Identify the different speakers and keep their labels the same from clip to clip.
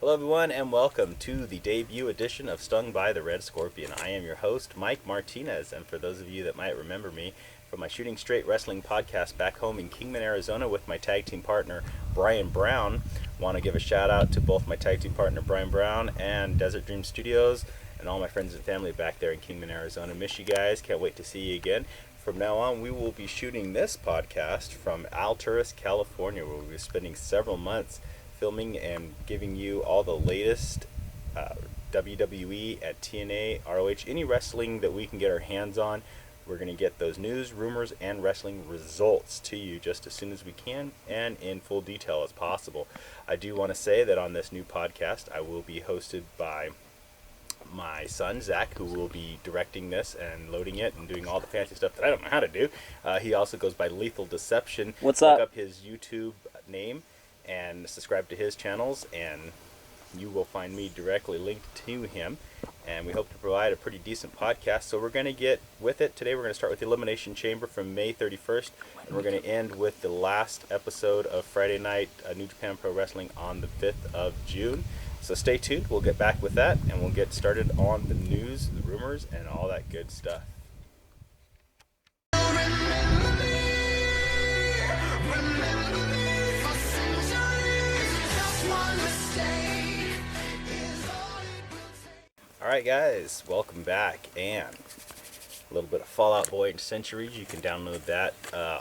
Speaker 1: Hello, everyone, and welcome to the debut edition of Stung by the Red Scorpion. I am your host, Mike Martinez, and for those of you that might remember me from my Shooting Straight Wrestling podcast back home in Kingman, Arizona with my tag team partner, Brian Brown, want to give a shout out to both my tag team partner, Brian Brown, and Desert Dream Studios, and all my friends and family back there in Kingman, Arizona. Miss you guys. Can't wait to see you again. From now on, we will be shooting this podcast from Alturas, California, where we'll be spending several months filming and giving you all the latest WWE at TNA, ROH, any wrestling that we can get our hands on. We're going to get those news, rumors, and wrestling results to you just as soon as we can and in full detail as possible. I do want to say that on this new podcast, I will be hosted by my son, Zach, who will be directing this and loading it and doing all the fancy stuff that I don't know how to do. He also goes by Lethal Deception.
Speaker 2: What's
Speaker 1: Look
Speaker 2: up?
Speaker 1: up his YouTube name and subscribe to his channels, and you will find me directly linked to him. And we hope to provide a pretty decent podcast. So we're going to get with it. Today we're going to start with the Elimination Chamber from May 31st, and we're going to end with the last episode of Friday Night New Japan Pro Wrestling on the 5th of June. So stay tuned. We'll get back with that, and we'll get started on the news, the rumors, and all that good stuff. Alright guys, welcome back, and a little bit of Fall Out Boy and Centuries. You can download that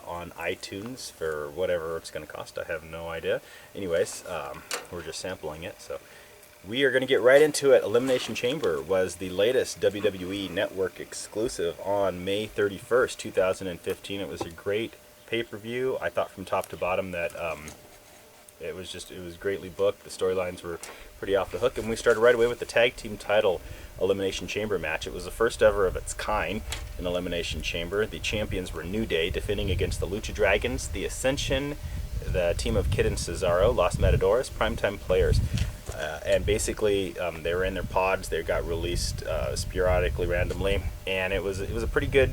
Speaker 1: on iTunes for whatever it's going to cost. I have no idea. Anyways, we're just sampling it, so we are going to get right into it. Elimination Chamber was the latest WWE Network exclusive on May 31st, 2015. It was a great pay-per-view. I thought from top to bottom that it was greatly booked. The storylines were pretty off the hook, and we started right away with the tag team title Elimination Chamber match. It was the first ever of its kind in Elimination Chamber. The champions were New Day, defending against the Lucha Dragons, the Ascension, the team of Kid and Cesaro, Los Matadores, Primetime Players. And basically, they were in their pods. They got released sporadically, randomly, and it was a pretty good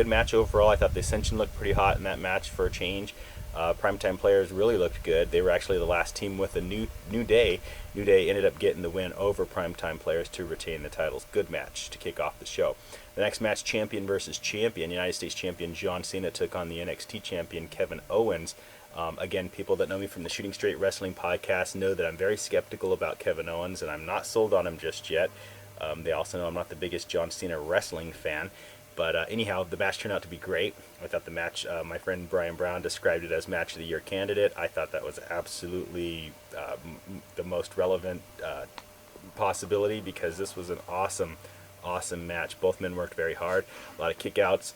Speaker 1: match overall. I thought the Ascension looked pretty hot in that match for a change. Primetime Players really looked good. They were actually the last team with a New Day. New Day ended up getting the win over Primetime Players to retain the titles. Good match to kick off the show. The next match, Champion versus Champion. United States Champion John Cena took on the NXT Champion Kevin Owens. Again, people that know me from the Shooting Straight Wrestling podcast know that I'm very skeptical about Kevin Owens, and I'm not sold on him just yet. They also know I'm not the biggest John Cena wrestling fan. But anyhow, the match turned out to be great. I thought the match, my friend Brian Brown described it as Match of the Year candidate. I thought that was absolutely the most relevant possibility, because this was an awesome match. Both men worked very hard. A lot of kickouts.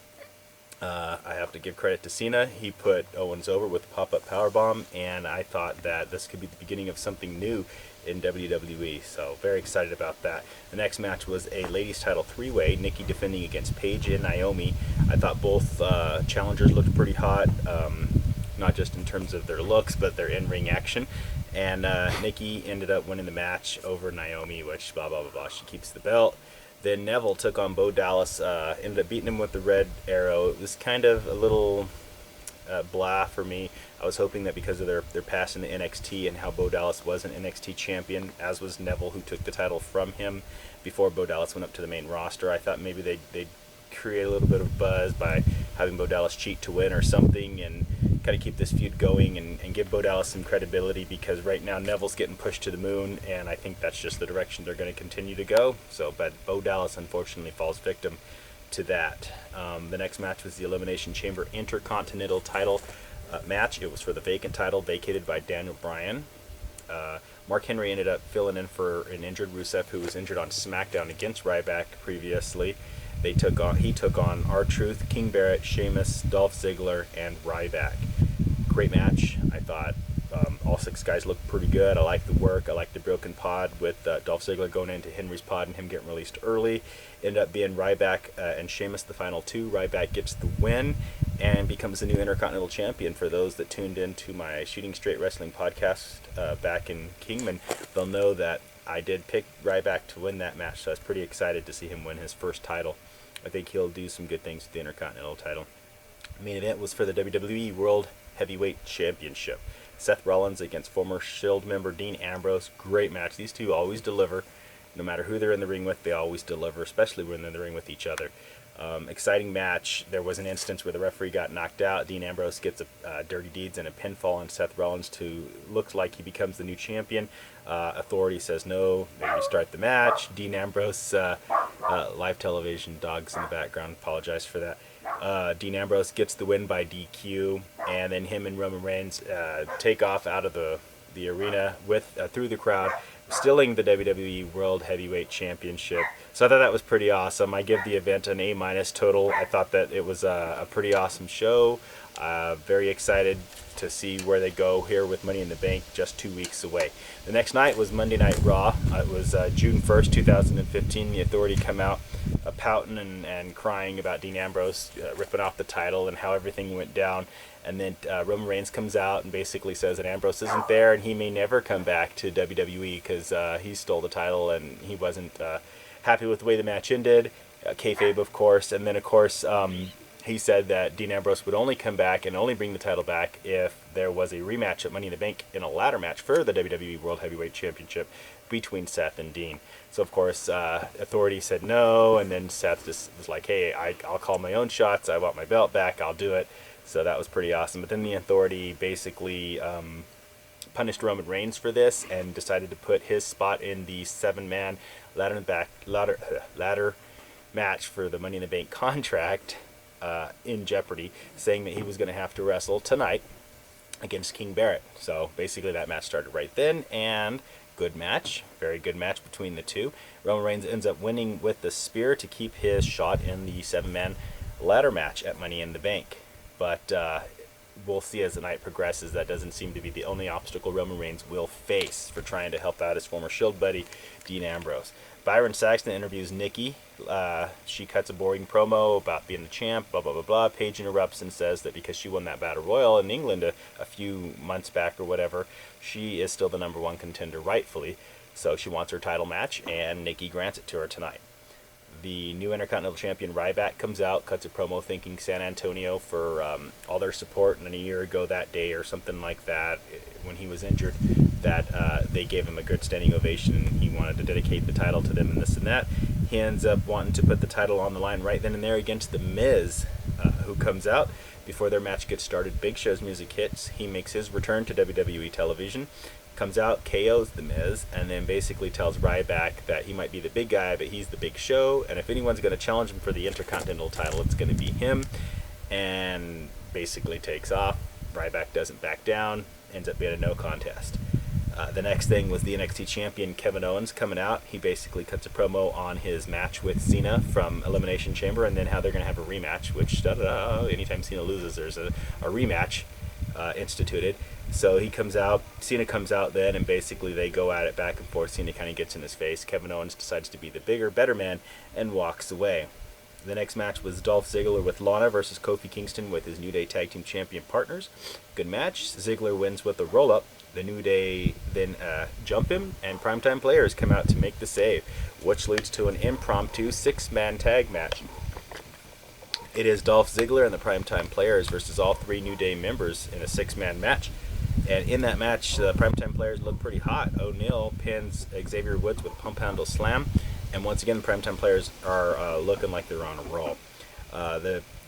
Speaker 1: I have to give credit to Cena. He put Owens over with a pop-up powerbomb, and I thought that this could be the beginning of something new in WWE, so very excited about that. The next match was a ladies title three-way, Nikki defending against Paige and Naomi. I thought both challengers looked pretty hot, not just in terms of their looks, but their in-ring action. And Nikki ended up winning the match over Naomi, which blah, blah, blah, blah. She keeps the belt. Then Neville took on Bo Dallas, ended up beating him with the red arrow. It was kind of a little blah for me. I was hoping that because of their past in the NXT and how Bo Dallas was an NXT champion, as was Neville, who took the title from him before Bo Dallas went up to the main roster, I thought maybe they'd create a little bit of buzz by having Bo Dallas cheat to win or something, and kind of keep this feud going and give Bo Dallas some credibility, because right now Neville's getting pushed to the moon, and I think that's just the direction they're going to continue to go. So, but Bo Dallas unfortunately falls victim to that. The next match was the Elimination Chamber Intercontinental title match. It was for the vacant title, vacated by Daniel Bryan. Mark Henry ended up filling in for an injured Rusev, who was injured on SmackDown against Ryback previously. He took on R-Truth, King Barrett, Sheamus, Dolph Ziggler, and Ryback. Great match. I thought all six guys looked pretty good. I liked the work. I liked the broken pod with Dolph Ziggler going into Henry's pod and him getting released early. Ended up being Ryback and Sheamus the final two. Ryback gets the win and becomes the new Intercontinental Champion. For those that tuned into my Shooting Straight Wrestling podcast back in Kingman, they'll know that I did pick Ryback to win that match, so I was pretty excited to see him win his first title. I think he'll do some good things with the Intercontinental title. The main event was for the WWE World Heavyweight Championship. Seth Rollins against former Shield member Dean Ambrose. Great match. These two always deliver. No matter who they're in the ring with, they always deliver, especially when they're in the ring with each other. Exciting match. There was an instance where the referee got knocked out. Dean Ambrose gets a dirty deeds and a pinfall on Seth Rollins to looks like he becomes the new champion. Authority says no. They restart the match. Dean Ambrose, live television, dogs in the background. Apologize for that. Dean Ambrose gets the win by DQ, and then him and Roman Reigns take off out of the arena with through the crowd, stealing the WWE World Heavyweight Championship. So I thought that was pretty awesome. I give the event an A- total. I thought that it was a pretty awesome show. Very excited to see where they go here with Money in the Bank just 2 weeks away. The next night was Monday Night Raw. It was June 1st, 2015. The Authority come out pouting and crying about Dean Ambrose ripping off the title and how everything went down. And then Roman Reigns comes out and basically says that Ambrose isn't there and he may never come back to WWE because he stole the title and he wasn't happy with the way the match ended. Kayfabe, of course. And then, of course, he said that Dean Ambrose would only come back and only bring the title back if there was a rematch at Money in the Bank in a ladder match for the WWE World Heavyweight Championship between Seth and Dean. So, of course, Authority said no, and then Seth just was like, hey, I'll call my own shots. I want my belt back. I'll do it. So that was pretty awesome. But then the Authority basically punished Roman Reigns for this and decided to put his spot in the 7-man ladder match for the Money in the Bank contract in jeopardy, saying that he was going to have to wrestle tonight against King Barrett. So basically that match started right then, and good match, very good match between the two. Roman Reigns ends up winning with the spear to keep his shot in the 7-man ladder match at Money in the Bank. But we'll see as the night progresses. That doesn't seem to be the only obstacle Roman Reigns will face for trying to help out his former Shield buddy, Dean Ambrose. Byron Saxton interviews Nikki. She cuts a boring promo about being the champ, blah, blah, blah, blah. Paige interrupts and says that because she won that Battle Royal in England a few months back or whatever, she is still the #1 contender rightfully. So she wants her title match, and Nikki grants it to her tonight. The new Intercontinental Champion Ryback comes out, cuts a promo thanking San Antonio for all their support, and then a year ago that day or something like that, when he was injured, that they gave him a good standing ovation and he wanted to dedicate the title to them and this and that. He ends up wanting to put the title on the line right then and there against The Miz, who comes out. Before their match gets started, Big Show's music hits. He makes his return to WWE television, comes out, KOs The Miz, and then basically tells Ryback that he might be the big guy, but he's the Big Show, and if anyone's going to challenge him for the Intercontinental title, it's going to be him, and basically takes off. Ryback doesn't back down, ends up being a no contest. The next thing was the NXT champion Kevin Owens coming out. He basically cuts a promo on his match with Cena from Elimination Chamber, and then how they're going to have a rematch, which anytime Cena loses, there's a rematch instituted. So he comes out, Cena comes out then, and basically they go at it back and forth. Cena kind of gets in his face. Kevin Owens decides to be the bigger, better man and walks away. The next match was Dolph Ziggler with Lana versus Kofi Kingston with his New Day Tag Team Champion partners. Good match. Ziggler wins with a roll-up. The New Day then jump him, and Primetime Players come out to make the save, which leads to an impromptu 6-man tag match. It is Dolph Ziggler and the Primetime Players versus all 3 New Day members in a 6-man match. And in that match, the Primetime Players look pretty hot. O'Neal pins Xavier Woods with Pump Handle Slam. And once again, the Primetime Players are looking like they're on a roll.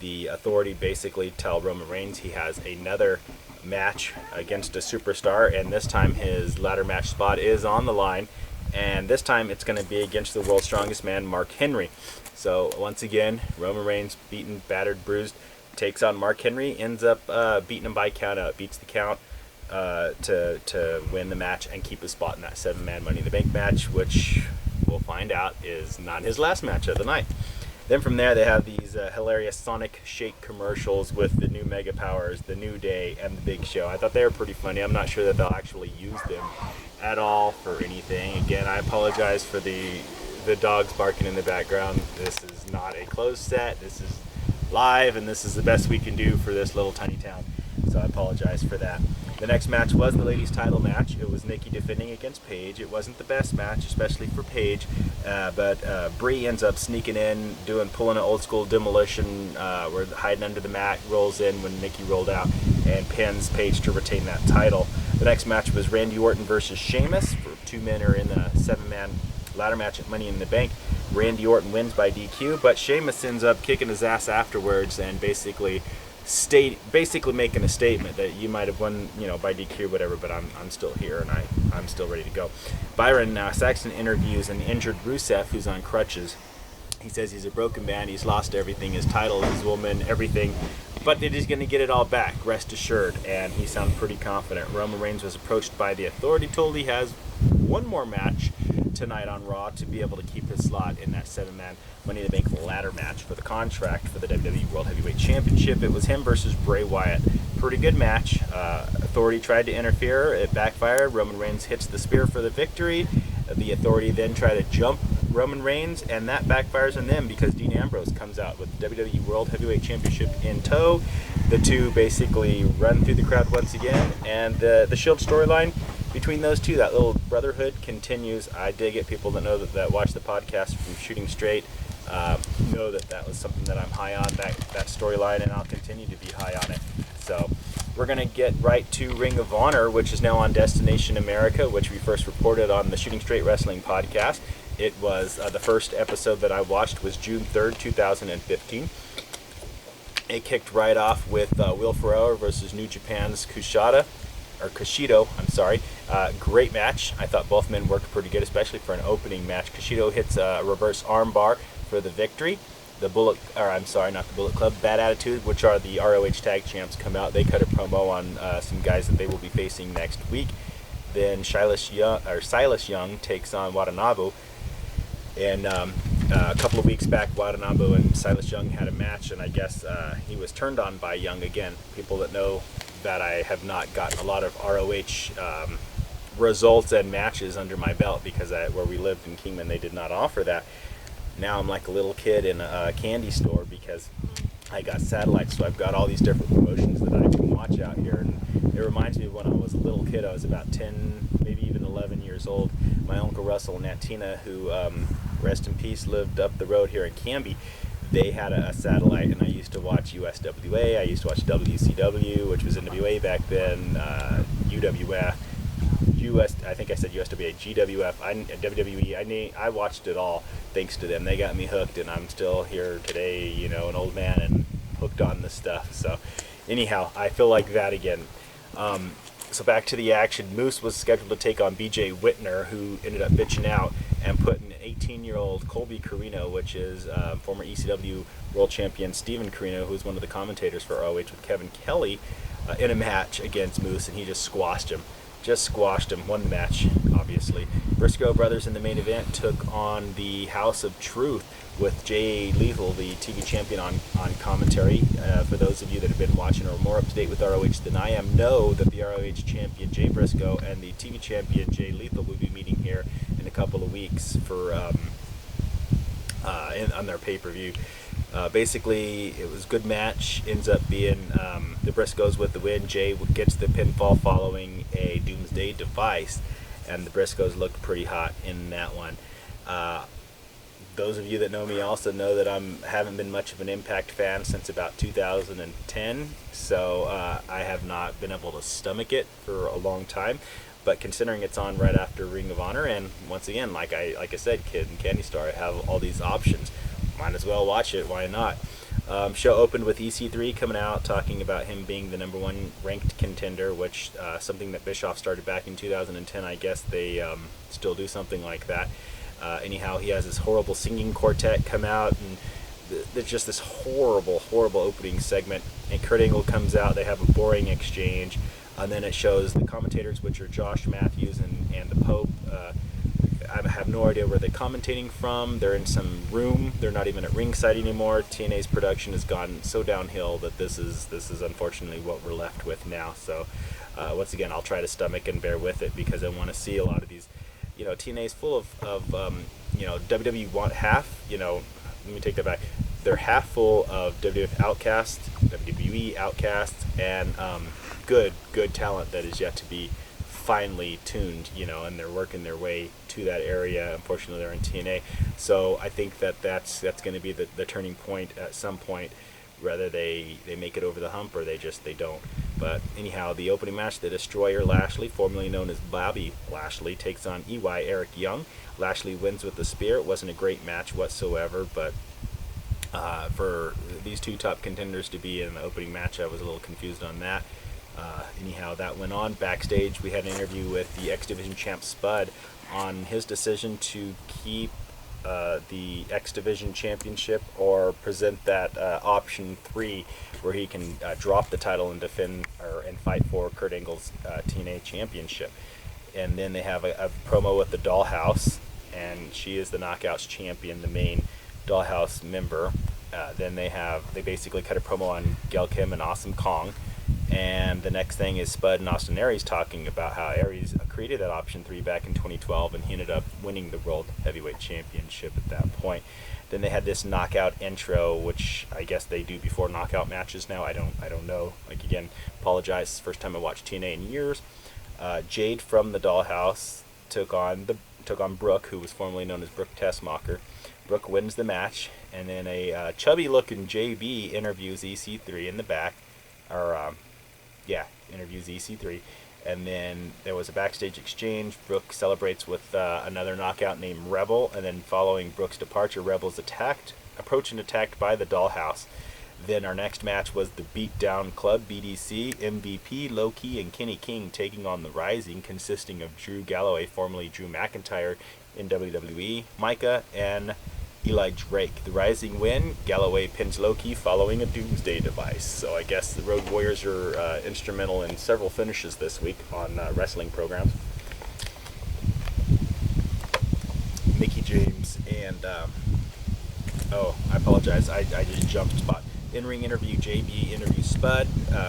Speaker 1: The Authority basically tell Roman Reigns he has another match against a superstar, and this time his ladder match spot is on the line. And this time it's going to be against the world's strongest man, Mark Henry. So once again, Roman Reigns, beaten, battered, bruised, takes on Mark Henry, ends up beating him by count out, beats the count to win the match and keep his spot in that 7-man Money in the Bank match, which we'll find out is not his last match of the night. Then from there, they have these hilarious Sonic Shake commercials with the new Mega Powers, the New Day, and the Big Show. I thought they were pretty funny. I'm not sure that they'll actually use them at all for anything. Again, I apologize for the dogs barking in the background. This is not a closed set. This is live, and this is the best we can do for this little tiny town. So I apologize for that. The next match was the ladies' title match. It was Nikki defending against Paige. It wasn't the best match, especially for Paige, but Brie ends up sneaking in, pulling an old school demolition. We're hiding under the mat, rolls in when Nikki rolled out, and pins Paige to retain that title. The next match was Randy Orton versus Sheamus. For 2 men are in the 7-man ladder match at Money in the Bank. Randy Orton wins by DQ, but Sheamus ends up kicking his ass afterwards and basically making a statement that you might have won, by DQ or whatever, but I'm still here and I'm still ready to go. Byron Saxton interviews an injured Rusev who's on crutches. He says he's a broken man, he's lost everything, his title, his woman, everything, but that he's going to get it all back, rest assured, and he sounded pretty confident. Roman Reigns was approached by the Authority, told he has one more match tonight on Raw to be able to keep his slot in that 7-man Money in the Bank ladder match for the contract for the WWE World Heavyweight Championship. It was him versus Bray Wyatt. Pretty good match. Authority tried to interfere. It backfired. Roman Reigns hits the spear for the victory. The Authority then try to jump Roman Reigns, and that backfires on them because Dean Ambrose comes out with the WWE World Heavyweight Championship in tow. The two basically run through the crowd once again, and the Shield storyline between those two, that little brotherhood, continues. I dig it. People that know that watch the podcast from Shooting Straight know that was something that I'm high on, that storyline, and I'll continue to be high on it. So we're going to get right to Ring of Honor, which is now on Destination America, which we first reported on the Shooting Straight Wrestling podcast. It was the first episode that I watched was June 3rd, 2015. It kicked right off with Will Ferrell versus New Japan's Kushida. Great match. I thought both men worked pretty good, especially for an opening match. Kushida hits a reverse armbar for the victory. Not the Bullet Club, Bad Attitude, which are the ROH Tag Champs, come out. They cut a promo on some guys that they will be facing next week. Then Silas Young takes on Watanabe. And a couple of weeks back, Watanabe and Silas Young had a match, and I guess he was turned on by Young again. People that know that I have not gotten a lot of ROH results and matches under my belt because where we lived in Kingman, they did not offer that. Now I'm like a little kid in a candy store because I got satellites, so I've got all these different promotions that I can watch out here. And it reminds me of when I was a little kid. I was about 10, maybe even 11 years old. My Uncle Russell and Aunt Tina, who, rest in peace, lived up the road here in Canby, they had a satellite, and I used to watch USWA, I used to watch WCW, which was NWA back then, UWF, I think I said USWA, GWF, WWE, I watched it all thanks to them. They got me hooked, and I'm still here today, an old man and hooked on this stuff. So anyhow, I feel like that again. So back to the action. Moose was scheduled to take on BJ Whitner, who ended up bitching out and put an 18-year-old Colby Carino, which is former ECW world champion Steven Carino, who was one of the commentators for ROH with Kevin Kelly, in a match against Moose, and he just squashed him. Won the match, obviously. Briscoe brothers in the main event took on the House of Truth with Jay Lethal, the TV champion, on commentary. For those of you that have been watching or more up to date with ROH than I am, know that the ROH champion Jay Briscoe and the TV champion Jay Lethal will be meeting here in a couple of weeks for on their pay-per-view. Basically, it was a good match. Ends up being the Briscoes with the win. Jay gets the pinfall following a Doomsday device, and the Briscoes looked pretty hot in that one. Those of you that know me also know that I haven't been much of an Impact fan since about 2010, so I have not been able to stomach it for a long time. But considering it's on right after Ring of Honor, and once again, like I said, Kid and Candy Star, I have all these options. Might as well watch it. Why not? Show opened with EC3 coming out, talking about him being the #1 ranked contender, which something that Bischoff started back in 2010. I guess they still do something like that. Anyhow, he has this horrible singing quartet come out, and there's just this horrible opening segment. And Kurt Angle comes out. They have a boring exchange, and then it shows the commentators, which are Josh Matthews and the Pope. I have no idea where they're commentating from. They're in some room. They're not even at ringside anymore. TNA's production has gone so downhill that this is unfortunately what we're left with now. So once again, I'll try to stomach and bear with it because I want to see a lot of these. TNA's full of WWE want half. Let me take that back. They're half full of WWF outcasts, WWE outcasts, and good talent that is yet to be finely tuned, and they're working their way to that area. Unfortunately, they're in TNA, so I think that's going to be the turning point at some point. Whether they make it over the hump or they don't. But anyhow, the opening match, the Destroyer Lashley, formerly known as Bobby Lashley, takes on EY Eric Young. Lashley wins with the spear. It wasn't a great match whatsoever, but for these two top contenders to be in the opening match, I was a little confused on that. Anyhow, that went on. Backstage, we had an interview with the X Division champ Spud on his decision to keep the X Division Championship or present that option 3 where he can drop the title and defend and fight for Kurt Angle's TNA Championship. And then they have a promo with the Dollhouse, and she is the Knockouts champion, the main Dollhouse member. Then they basically cut a promo on Gail Kim and Awesome Kong. And the next thing is Spud and Austin Aries talking about how Aries created that option 3 back in 2012, and he ended up winning the World Heavyweight Championship at that point. Then they had this knockout intro, which I guess they do before knockout matches now. I don't know. Like, again, apologize. First time I watched TNA in years. Jade from the Dollhouse took on Brooke, who was formerly known as Brooke Tessmacher. Brooke wins the match, and then a chubby-looking JB interviews EC3 in the back, interviews EC3, and then there was a backstage exchange. Brooke celebrates with another knockout named Rebel, and then following Brooke's departure, Rebel's approached and attacked by the Dollhouse. Then our next match was the Beatdown Club, BDC, MVP, Low-Key, and Kenny King taking on the Rising, consisting of Drew Galloway, formerly Drew McIntyre in WWE, Micah, and Eli Drake. The Rising win. Galloway pins Low-Key following a Doomsday device. So I guess the Road Warriors are instrumental in several finishes this week on wrestling programs. Mickie James and I apologize. I just jumped spot. In-ring interview, JB interviews Spud.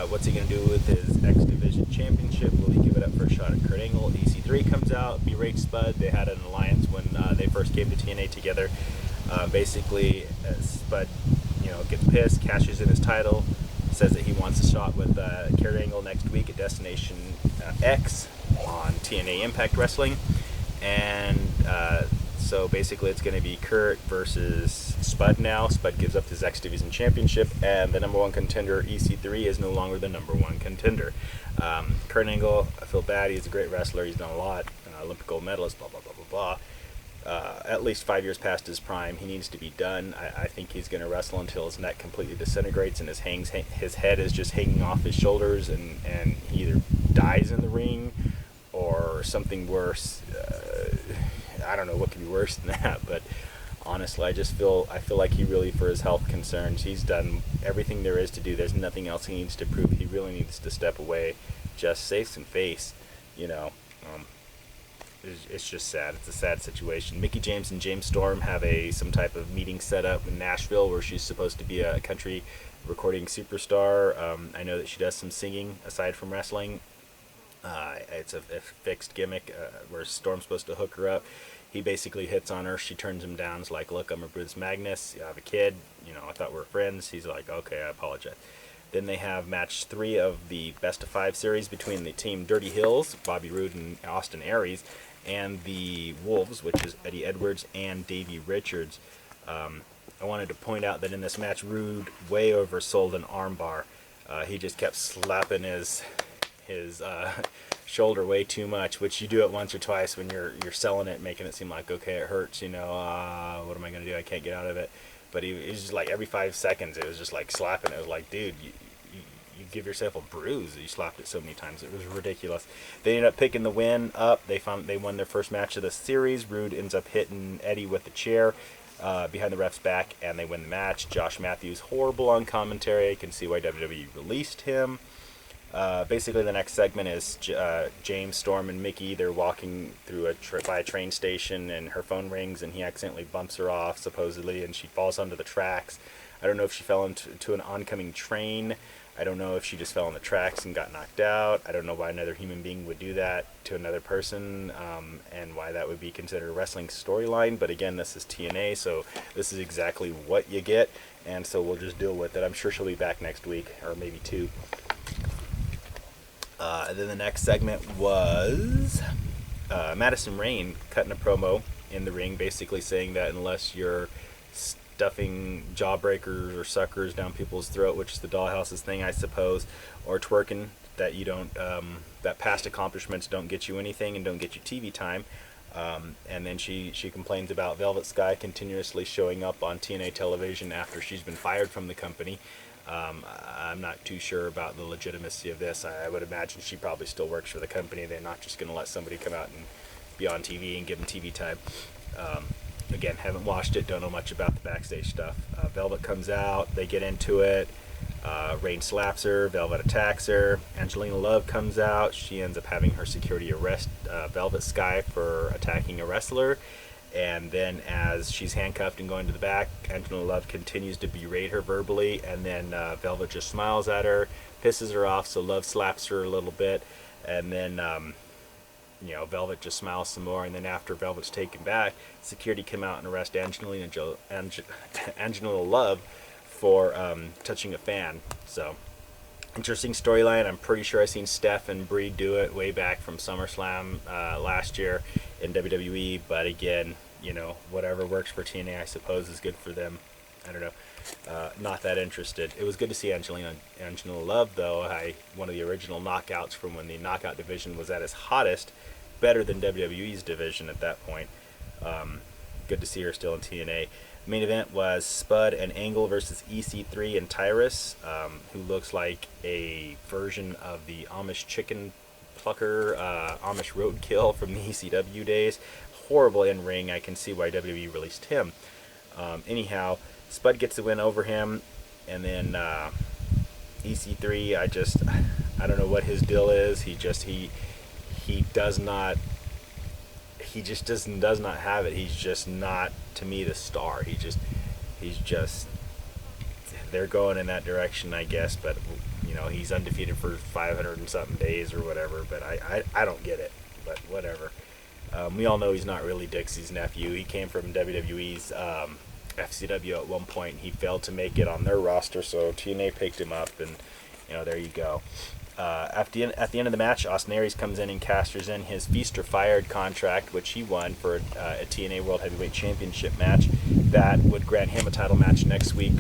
Speaker 1: What's he going to do with his X Division Championship? Will he give it up for a shot at Kurt Angle? EC3 comes out, berates Spud. They had an alliance when they first came to TNA together. Basically, Spud, gets pissed, cashes in his title, says that he wants a shot with Kurt Angle next week at Destination X on TNA Impact Wrestling. And so basically it's going to be Kurt versus Spud now. Spud gives up his X Division Championship, and the number one contender, EC3, is no longer the number one contender. Kurt Angle, I feel bad. He's a great wrestler. He's done a lot. Olympic gold medalist, blah, blah, blah, blah, blah. At least 5 years past his prime. He needs to be done. I think he's going to wrestle until his neck completely disintegrates and his head is just hanging off his shoulders, and he either dies in the ring or something worse. I don't know what could be worse than that, but honestly, I feel like he really, for his health concerns, he's done everything there is to do. There's nothing else he needs to prove. He really needs to step away, just save some face, It's just sad. It's a sad situation. Mickie James and James Storm have some type of meeting set up in Nashville where she's supposed to be a country recording superstar. I know that she does some singing aside from wrestling. It's a fixed gimmick where Storm's supposed to hook her up. He basically hits on her. She turns him down. Is like, look, I'm a Bruce Magnus. I have a kid. I thought we were friends. He's like, okay, I apologize. Then they have match 3 of the best of 5 series between the team Dirty Hills, Bobby Roode and Austin Aries, and the Wolves, which is Eddie Edwards and Davey Richards. I wanted to point out that in this match, Roode way oversold an armbar. He just kept slapping his shoulder way too much, which you do it once or twice when you're selling it, making it seem like, okay, it hurts, what am I going to do? I can't get out of it. But he was just like every 5 seconds, it was just like slapping. It was like, dude, you give yourself a bruise. You slapped it so many times. It was ridiculous. They ended up picking the win up. They won their first match of the series. Roode ends up hitting Eddie with the chair behind the ref's back, and they win the match. Josh Matthews, horrible on commentary. You can see why WWE released him. Basically, the next segment is James, Storm, and Mickie. They're walking through by a train station, and her phone rings, and he accidentally bumps her off, supposedly, and she falls onto the tracks. I don't know if she fell into an oncoming train. I don't know if she just fell on the tracks and got knocked out. I don't know why another human being would do that to another person, and why that would be considered a wrestling storyline. But again, this is TNA, so this is exactly what you get, and so we'll just deal with it. I'm sure she'll be back next week, or maybe 2. Then the next segment was Madison Rayne cutting a promo in the ring, basically saying that unless you're stuffing jawbreakers or suckers down people's throat, which is the dollhouse's thing, I suppose, or twerking, that you don't that past accomplishments don't get you anything and don't get you TV time. And then she complains about Velvet Sky continuously showing up on TNA television after she's been fired from the company. I'm not too sure about the legitimacy of this. I would imagine she probably still works for the company. They're not just going to let somebody come out and be on TV and give them TV time. Again, haven't watched it, don't know much about the backstage stuff. Velvet comes out, they get into it. Rain slaps her, Velvet attacks her. Angelina Love comes out. She ends up having her security arrest Velvet Sky for attacking a wrestler. And then as she's handcuffed and going to the back, Angelina Love continues to berate her verbally, and then Velvet just smiles at her, pisses her off, so Love slaps her a little bit, and then Velvet just smiles some more, and then after Velvet's taken back, security come out and arrest Angelina Love for touching a fan. So interesting storyline. I'm pretty sure I've seen Steph and Brie do it way back from SummerSlam last year in WWE, but again, whatever works for TNA, I suppose, is good for them. I don't know. Not that interested. It was good to see Angelina Love, though. One of the original knockouts from when the knockout division was at its hottest, better than WWE's division at that point. Good to see her still in TNA. Main event was Spud and Angle versus EC3 and Tyrus, who looks like a version of the Amish chicken plucker, Amish roadkill from the ECW days. Horrible in ring. I can see why WWE released him. Anyhow, Spud gets the win over him, and then EC3. I don't know what his deal is. He does not have it. He's just not, to me, the star. He's just they're going in that direction, I guess, but he's undefeated for 500 and something days or whatever, but I don't get it, but whatever. We all know he's not really Dixie's nephew. He came from WWE's FCW at one point. He failed to make it on their roster, so TNA picked him up, and there you go. At the end of the match, Austin Aries comes in and casters in his Feast or Fired contract, which he won for a TNA World Heavyweight Championship match that would grant him a title match next week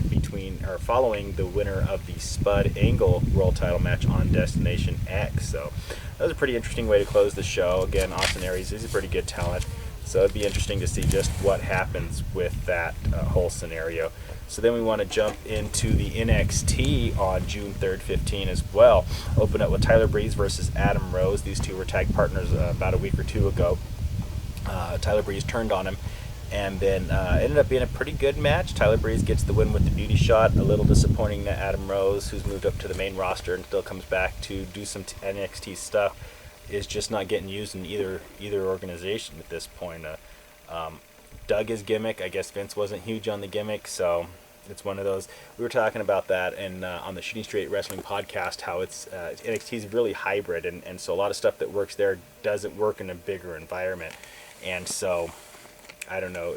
Speaker 1: following the winner of the Spud Angle World Title match on Destination X. So that was a pretty interesting way to close the show. Again, Austin Aries is a pretty good talent, so it'd be interesting to see just what happens with that whole scenario. So then we want to jump into the NXT on June 3rd, 15 as well. Open up with Tyler Breeze versus Adam Rose. These two were tag partners about a week or two ago. Tyler Breeze turned on him, and then ended up being a pretty good match. Tyler Breeze gets the win with the beauty shot. A little disappointing that Adam Rose, who's moved up to the main roster and still comes back to do some NXT stuff, is just not getting used in either organization at this point. Dug his gimmick. I guess Vince wasn't huge on the gimmick, so it's one of those. We were talking about that on the Shooting Straight Wrestling podcast, how it's NXT is really hybrid, and so a lot of stuff that works there doesn't work in a bigger environment, and so I don't know,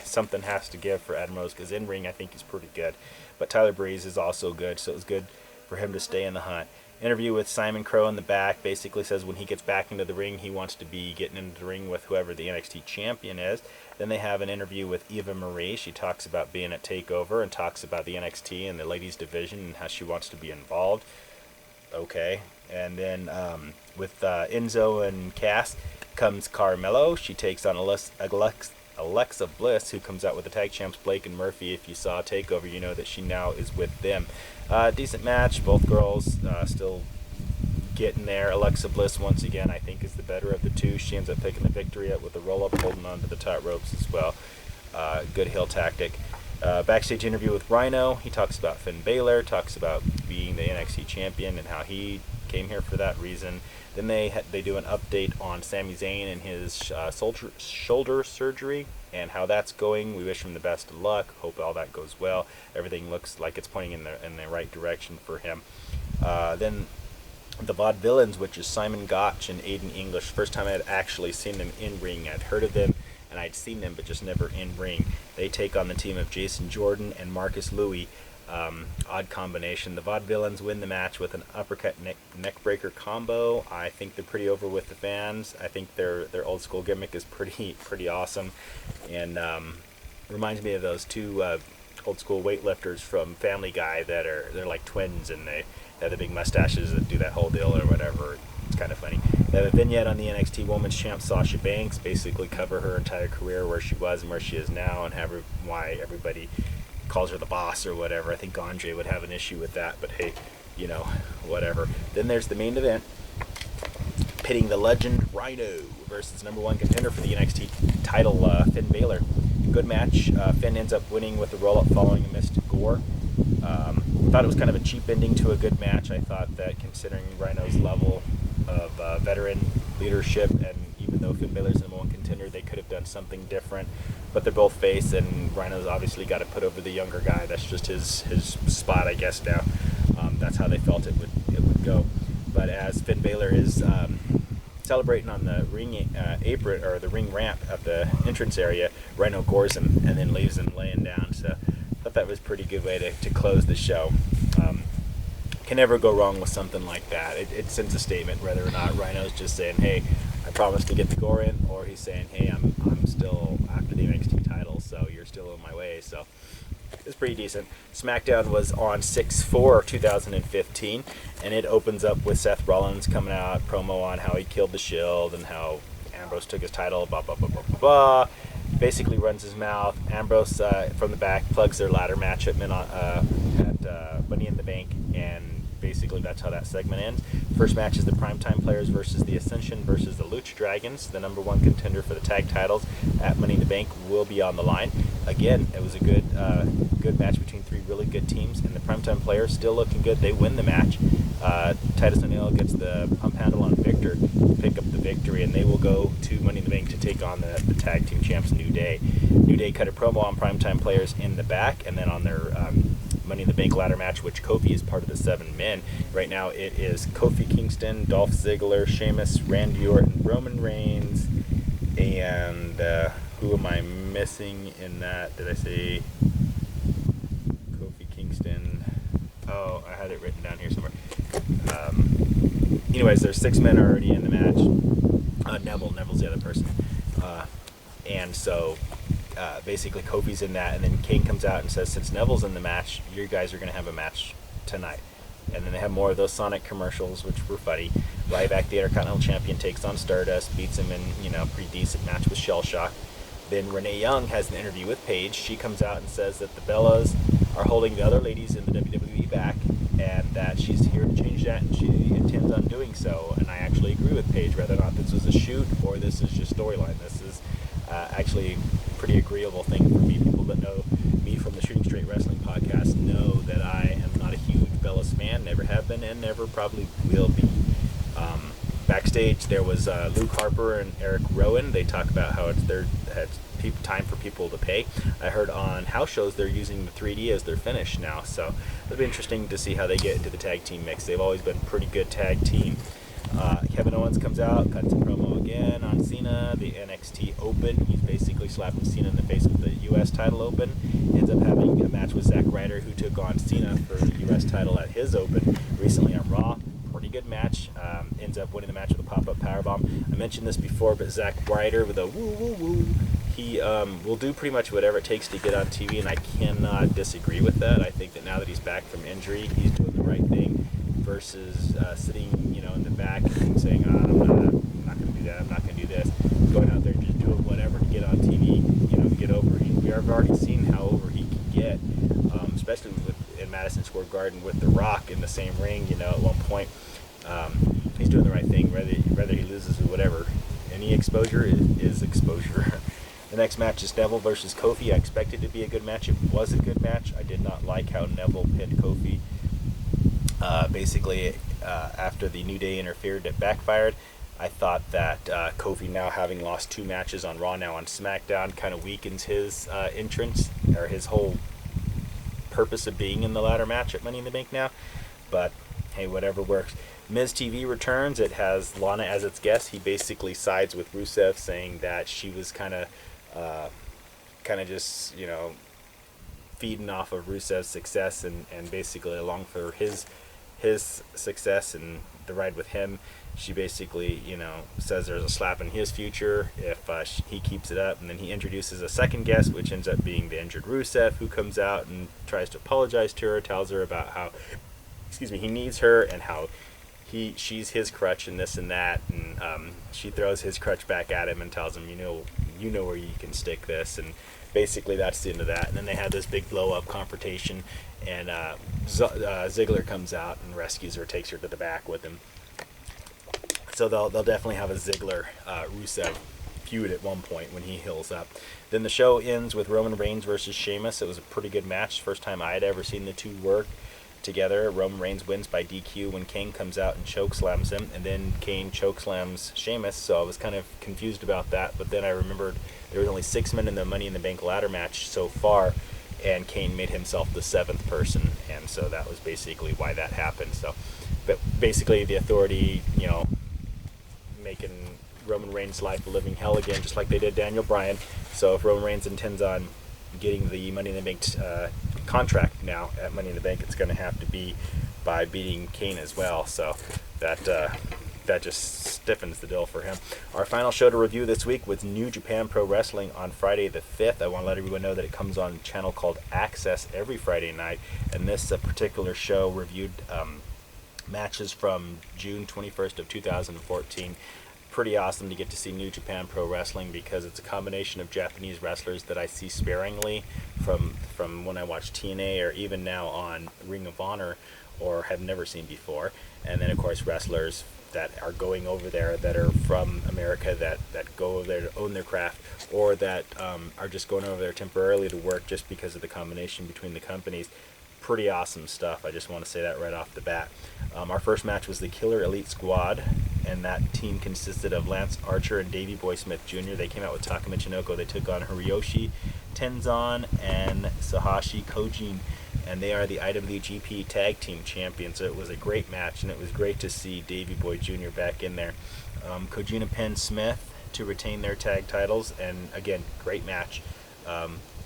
Speaker 1: something has to give for Adam Rose, because in ring I think he's pretty good, but Tyler Breeze is also good, so it was good for him to stay in the hunt. Interview with Simon Crow in the back basically says when he gets back into the ring, he wants to be getting into the ring with whoever the NXT champion is. Then they have an interview with Eva Marie. She talks about being at TakeOver and talks about the NXT and the ladies division and how she wants to be involved. Okay. And then with Enzo and Cass comes Carmelo. She takes on Alexa Bliss, who comes out with the tag champs Blake and Murphy. If you saw TakeOver, you know that she now is with them. Decent match. Both girls still getting there. Alexa Bliss, once again, I think is the better of the two. She ends up picking the victory up with a roll-up, holding on to the top ropes as well. Good heel tactic. Backstage interview with Rhino. He talks about Finn Balor, talks about being the NXT champion and how he came here for that reason. Then they do an update on Sami Zayn and his shoulder surgery and how that's going. We wish him the best of luck. Hope all that goes well. Everything looks like it's pointing in the right direction for him. Then the Vaudevillains, which is Simon Gotch and Aiden English. First time I had actually seen them in ring. I'd heard of them and I'd seen them, but just never in ring. They take on the team of Jason Jordan and Marcus Louis. Odd combination. The Vaudevillains win the match with an uppercut neckbreaker combo. I think they're pretty over with the fans. I think their old school gimmick is pretty awesome, and reminds me of those two old school weightlifters from Family Guy they're like twins, and they have the big mustaches that do that whole deal or whatever. It's kind of funny. They have a vignette on the NXT Women's Champ Sasha Banks, basically cover her entire career, where she was and where she is now, and why everybody calls her the boss or whatever. I think Andre would have an issue with that, but hey, whatever. Then there's the main event, pitting the legend Rhino versus number one contender for the NXT title, Finn Balor. Good match. Finn ends up winning with a roll-up following a missed gore. Thought it was kind of a cheap ending to a good match. I thought that, considering Rhino's level of veteran leadership, and even though Finn Balor's the number one contender, they could have done something different. But they're both face, and Rhino's obviously got to put over the younger guy. That's just his spot, I guess, now. That's how they felt it would go. But as Finn Balor is celebrating on the ring apron, or the ring ramp at the entrance area, Rhino gores him and then leaves him laying down. So I thought that was a pretty good way to close the show. Can never go wrong with something like that. It sends a statement whether or not Rhino's just saying, hey, I promised to get the gore in, or he's saying, hey, I'm still after the NXT title, so you're still in my way. So it's pretty decent. SmackDown was on 6/4/2015, and it opens up with Seth Rollins coming out, promo on how he killed the Shield and how Ambrose took his title, blah, blah, blah, blah, blah, blah. Basically runs his mouth. Ambrose, from the back, plugs their ladder match at Money in the Bank, and basically that's how that segment ends. First match is the Primetime Players versus the Ascension versus the Lucha Dragons. The number one contender for the tag titles at Money in the Bank will be on the line. Again, it was a good match between three really good teams, and the Primetime Players still looking good. They win the match. Titus O'Neil gets the pump handle on Victor to pick up the victory, and they will go to Money in the Bank to take on the tag team champs New Day. New Day cut a promo on Primetime Players in the back, and then on their Money in the Bank ladder match, which Kofi is part of the 7 men. Right now it is Kofi Kingston, Dolph Ziggler, Sheamus, Randy Orton, Roman Reigns, and who am I missing in that? Did I say Kofi Kingston? Oh, I had it written down here somewhere. Anyways, there's 6 men already in the match. Neville's the other person. And so basically Kofi's in that, and then Kane comes out and says, since Neville's in the match, you guys are going to have a match tonight. And then they have more of those Sonic commercials, which were funny. Ryback, the Intercontinental Champion, takes on Stardust, beats him in pretty decent match with Shell Shock. Then Renee Young has an interview with Paige. She comes out and says that the Bellas are holding the other ladies in the WWE back, and that she's here to change that, and she intends on doing so. And I actually agree with Paige, whether or not this was a shoot or this is just storyline. This is actually a pretty agreeable thing for me. People that know me from the Shooting Straight Wrestling podcast know that I am not a huge Bellas fan, never have been, and never probably will be. Backstage, there was Luke Harper and Eric Rowan. They talk about how it's time for people to pay. I heard on house shows they're using the 3D as their finish now, so it'll be interesting to see how they get into the tag team mix. They've always been a pretty good tag team. Kevin Owens comes out, cuts a promo again on Cena, the NXT Open. He's basically slapping Cena in the face with the U.S. title open. Ends up having a match with Zack Ryder, who took on Cena for the U.S. title at his Open recently on Raw. Pretty good match. Ends up winning the match with a pop-up powerbomb. I mentioned this before, but Zack Ryder with a woo-woo-woo, he will do pretty much whatever it takes to get on TV, and I cannot disagree with that. I think that now that he's back from injury, he's doing the right thing versus sitting, in the back and saying, I'm not going to do that, I'm not going to do this. Going out there and just doing whatever to get on TV, to get over. We have already seen how over he can get, especially in Madison Square Garden with The Rock in the same ring, at one point. He's doing the right thing, whether he loses or whatever. Any exposure is exposure. The next match is Neville versus Kofi. I expected it to be a good match. It was a good match. I did not like how Neville pinned Kofi. Basically, after the New Day interfered, it backfired. I thought that Kofi, now having lost 2 matches on Raw, now on SmackDown, kind of weakens his entrance, or his whole purpose of being in the ladder match at Money in the Bank now. But hey, whatever works. Miz TV returns. It has Lana as its guest. He basically sides with Rusev, saying that she was kind of just, feeding off of Rusev's success and basically along for his success, and the ride with him, she basically, says there's a slap in his future if he keeps it up. And then he introduces a second guest, which ends up being the injured Rusev, who comes out and tries to apologize to her, tells her about how, he needs her and how she's his crutch and this and that. And she throws his crutch back at him and tells him, you know where you can stick this. And basically that's the end of that. And then they have this big blow-up confrontation, and Ziggler comes out and rescues her, takes her to the back with him. So they'll definitely have a Ziggler Rusev feud at one point when he heals up. Then the show ends with Roman Reigns versus Sheamus. It was a pretty good match. First time I had ever seen the two work together. Roman Reigns wins by DQ when Kane comes out and chokeslams him, and then Kane chokeslams Sheamus, so I was kind of confused about that. But then I remembered there was only 6 men in the Money in the Bank ladder match so far, and Kane made himself the 7th person, and so that was basically why that happened. So, but basically the Authority, making Roman Reigns' life a living hell again, just like they did Daniel Bryan. So if Roman Reigns intends on getting the Money in the Bank contract now at Money in the Bank, it's going to have to be by beating Kane as well. So that just stiffens the deal for him. Our final show to review this week was New Japan Pro Wrestling on Friday the 5th. I want to let everyone know that it comes on a channel called Access every Friday night, and this particular show reviewed matches from June 21st of 2014. Pretty awesome to get to see New Japan Pro Wrestling because it's a combination of Japanese wrestlers that I see sparingly from when I watch TNA or even now on Ring of Honor, or have never seen before. And then of course wrestlers that are going over there that are from America that go over there to own their craft, or that are just going over there temporarily to work just because of the combination between the companies. Pretty awesome stuff. I just want to say that right off the bat. Our first match was the Killer Elite Squad, and that team consisted of Lance Archer and Davey Boy Smith Jr. They came out with Taka Michinoku. They took on Hiroshi Tenzan and Sahashi Kojin, and they are the IWGP Tag Team Champions. So it was a great match, and it was great to see Davey Boy Jr. back in there. Kojin and Penn Smith to retain their tag titles, and again, great match.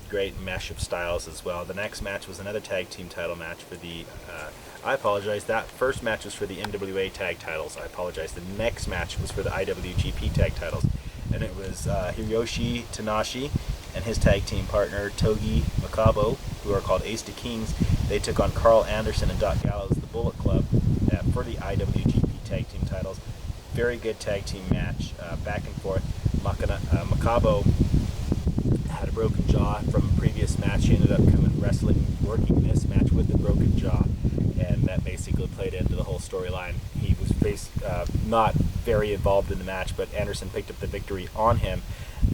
Speaker 1: Great mesh of styles as well. The next match was another tag team title match for the I apologize, that first match was for the NWA tag titles. I apologize. The next match was for the IWGP tag titles, and it was Hiroshi Tanahashi and his tag team partner Togi Makabo, who are called Ace to Kings. They took on Carl Anderson and Doc Gallows, the Bullet Club, for the IWGP tag team titles. Very good tag team match, back and forth. Makabo had a broken jaw from a previous match. He ended up working this match with the broken jaw, and that basically played into the whole storyline. He was not very involved in the match, but Anderson picked up the victory on him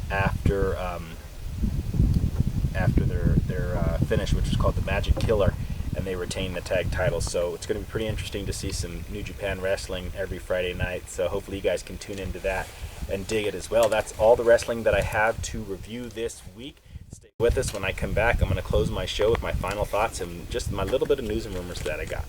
Speaker 1: after their finish, which was called the Magic Killer, and they retained the tag titles. So it's going to be pretty interesting to see some New Japan wrestling every Friday night, so hopefully you guys can tune into that and dig it as well. That's all the wrestling that I have to review this week. Stay with us. When I come back, I'm going to close my show with my final thoughts and just my little bit of news and rumors that I got.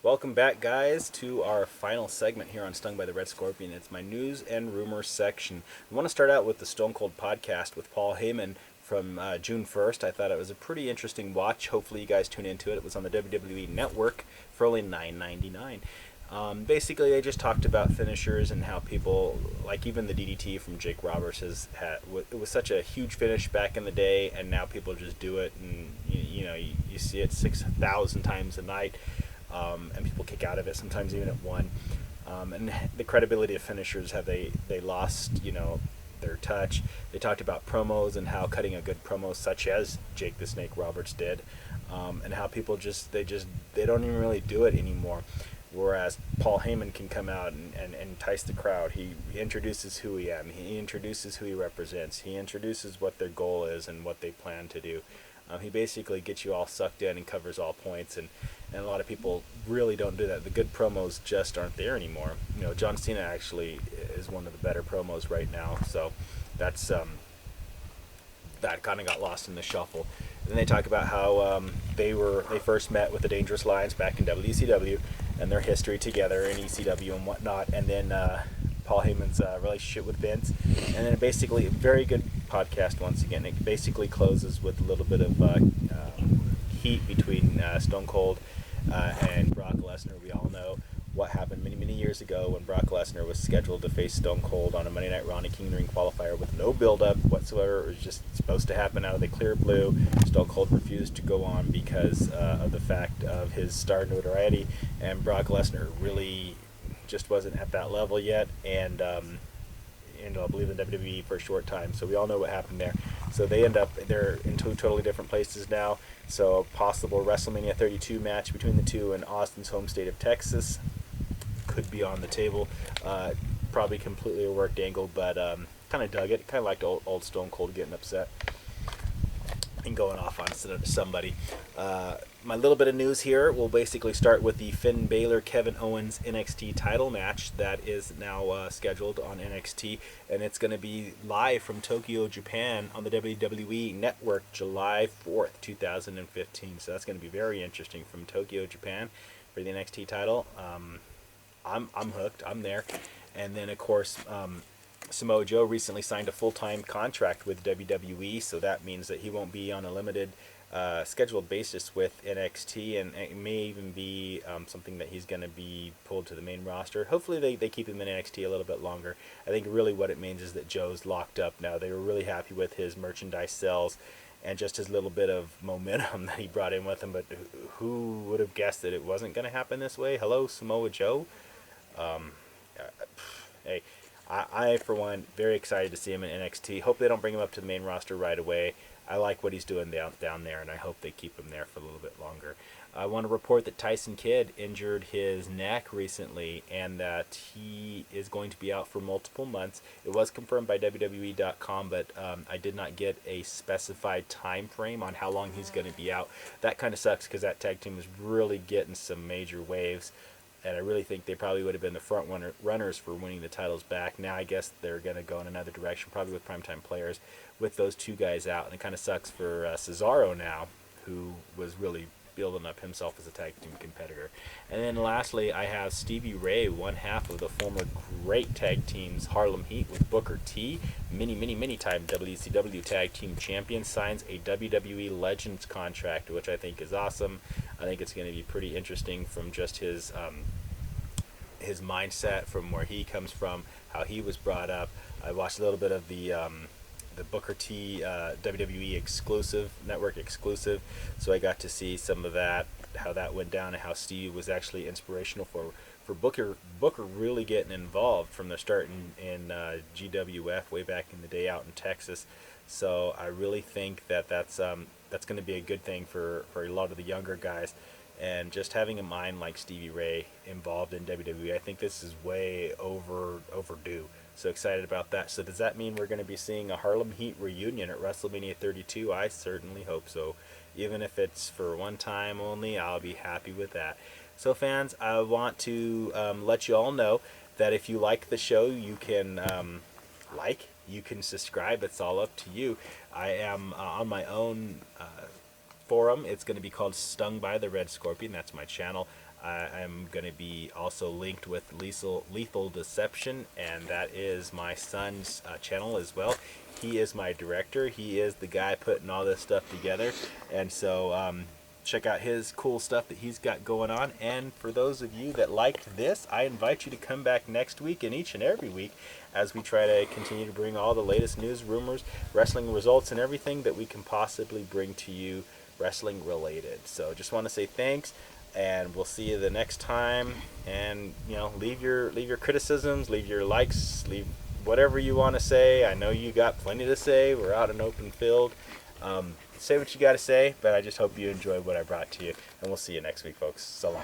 Speaker 1: Welcome back, guys, to our final segment here on Stung by the Red Scorpion. It's my news and rumors section. I want to start out with the Stone Cold podcast with Paul Heyman from June 1st. I thought it was a pretty interesting watch. Hopefully you guys tune into it. It was on the WWE Network for only $9.99. Basically, they just talked about finishers and how people, like even the DDT from Jake Roberts, it was such a huge finish back in the day, and now people just do it, and you see it 6,000 times a night. And people kick out of it, sometimes even at one. And the credibility of finishers, have they lost, their touch. They talked about promos and how cutting a good promo, such as Jake the Snake Roberts did, and how people they don't even really do it anymore. Whereas Paul Heyman can come out and entice the crowd. He introduces who he is. He introduces who he represents. He introduces what their goal is and what they plan to do. He basically gets you all sucked in and covers all points, and a lot of people really don't do that. The good promos just aren't there anymore. John Cena actually is one of the better promos right now, so that's that kind of got lost in the shuffle. Then they talk about how they first met with the Dangerous Lions back in WCW and their history together in ECW and whatnot, and then Paul Heyman's relationship with Vince, and then basically a very good podcast once again. It basically closes with a little bit of heat between Stone Cold and Brock Lesnar. We all know what happened many years ago when Brock Lesnar was scheduled to face Stone Cold on a Monday Night Raw and King of the Ring qualifier with no build-up whatsoever. It was just supposed to happen out of the clear blue. Stone Cold refused to go on because of the fact of his star notoriety, and Brock Lesnar really just wasn't at that level yet, and I believe in WWE for a short time. So we all know what happened there. So they're in two totally different places now. So a possible WrestleMania 32 match between the two in Austin's home state of Texas could be on the table. Probably completely a worked angle, but kind of dug it. Kind of liked old Stone Cold getting upset and going off on somebody. My little bit of news here will basically start with the Finn Balor Kevin Owens NXT title match that is now scheduled on NXT, and it's going to be live from Tokyo, Japan on the WWE Network July 4th, 2015. So that's going to be very interesting from Tokyo, Japan for the NXT title. I'm hooked. I'm there. And then, of course, Samoa Joe recently signed a full-time contract with WWE, so that means that he won't be on a limited scheduled basis with NXT, and it may even be something that he's going to be pulled to the main roster. Hopefully they keep him in NXT a little bit longer. I think really what it means is that Joe's locked up now. They were really happy with his merchandise sales and just his little bit of momentum that he brought in with him, but who would have guessed that it wasn't going to happen this way? Hello, Samoa Joe. Hey, I, for one, very excited to see him in NXT. Hope they don't bring him up to the main roster right away. I like what he's doing down there, and I hope they keep him there for a little bit longer. I want to report that Tyson Kidd injured his neck recently, and that he is going to be out for multiple months. It was confirmed by WWE.com, but I did not get a specified time frame on how long he's going to be out. That kind of sucks because that tag team is really getting some major waves. And I really think they probably would have been the front runners for winning the titles back. Now I guess they're going to go in another direction, probably with primetime players, with those two guys out. And it kind of sucks for Cesaro now, who was really building up himself as a tag team competitor. And then lastly, I have Stevie Ray, one half of the former great tag teams Harlem Heat with Booker T, many time WCW tag team champion, signs a WWE Legends contract, which I think is awesome. I think it's going to be pretty interesting from just his mindset, from where he comes from, how he was brought up. I watched a little bit of the Booker T WWE exclusive, network exclusive, so I got to see some of that, how that went down, and how Steve was actually inspirational for Booker really getting involved from the start in GWF way back in the day out in Texas. So I really think that's going to be a good thing for a lot of the younger guys. And just having a mind like Stevie Ray involved in WWE, I think this is way overdue. So excited about that. So does that mean we're going to be seeing a Harlem Heat reunion at WrestleMania 32? I certainly hope so. Even if it's for one time only, I'll be happy with that. So fans, I want to let you all know that if you like the show, you can you can subscribe. It's all up to you. I am on my own forum. It's going to be called Stung by the Red Scorpion. That's my channel. I'm going to be also linked with Lethal Deception, and that is my son's channel as well. He is my director. He is the guy putting all this stuff together, and so check out his cool stuff that he's got going on. And for those of you that liked this, I invite you to come back next week and each and every week as we try to continue to bring all the latest news, rumors, wrestling results, and everything that we can possibly bring to you wrestling related. So just want to say thanks, and we'll see you the next time. And leave your criticisms, leave your likes, leave whatever you want to say. I know you got plenty to say. We're out in open field. Say what you got to say, but I just hope you enjoyed what I brought to you, and we'll see you next week, folks. So long.